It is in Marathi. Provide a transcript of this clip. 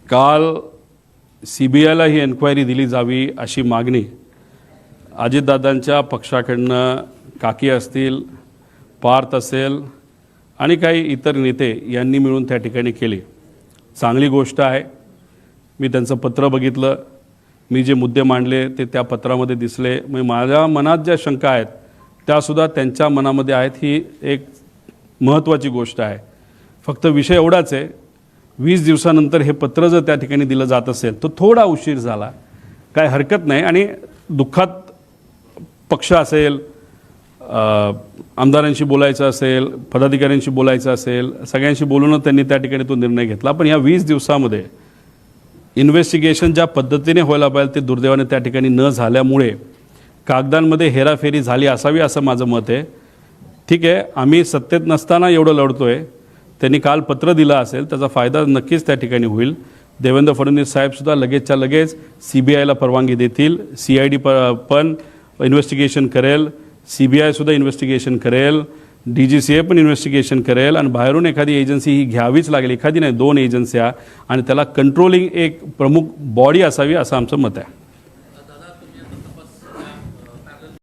काल CBIला ही एन्क्वायरी दिली जावी अशी मागणी अजितदादांच्या पक्षाकडनं काकी असतील, पार्थ असेल आणि काही इतर नेते यांनी मिळून त्या ठिकाणी केली. चांगली गोष्ट आहे. मी त्यांचं पत्र बघितलं, मी जे मुद्दे मांडले ते त्या पत्रामध्ये दिसले. म्हणजे माझ्या मनात ज्या शंका आहेत त्यासुद्धा त्यांच्या मनामध्ये आहेत. ही एक महत्त्वाची गोष्ट आहे. फक्त विषय एवढाच आहे, 20 दिवसानंतर हे पत्र जर त्या ठिकाणी दिलं जात असेल तर थोडा उशीर झाला, काय हरकत नाही. आणि दुःखात पक्ष असेल, आमदारांशी बोलायचं असेल, पदाधिकाऱ्यांशी बोलायचं असेल, सगळ्यांशी बोलूनच त्यांनी त्या ठिकाणी तो निर्णय घेतला. पण या 20 दिवसामध्ये इन्व्हेस्टिगेशन ज्या पद्धतीने व्हायला पाहिजे ते दुर्दैवाने त्या ठिकाणी न झाल्यामुळे कागदांमध्ये हेराफेरी झाली असावी असं माझं मत आहे. ठीक आहे, आम्ही सत्तेत नसताना एवढं लढतोय. त्यांनी काल पत्र दिलं असेल त्याचा फायदा नक्कीच त्या ठिकाणी होईल. देवेंद्र फडणवीस साहेबसुद्धा लगेचच्या लगेच CBIला परवानगी देतील. CID पण इन्व्हेस्टिगेशन करेल, CBIसुद्धा इन्व्हेस्टिगेशन करेल, DGCA पण इन्व्हेस्टिगेशन करेल आणि बाहेरून एखादी एजन्सी ही घ्यावीच लागेल, एखादी नाही 2 एजन्स्या, आणि त्याला कंट्रोलिंग एक प्रमुख बॉडी असावी असं आमचं मत आहे.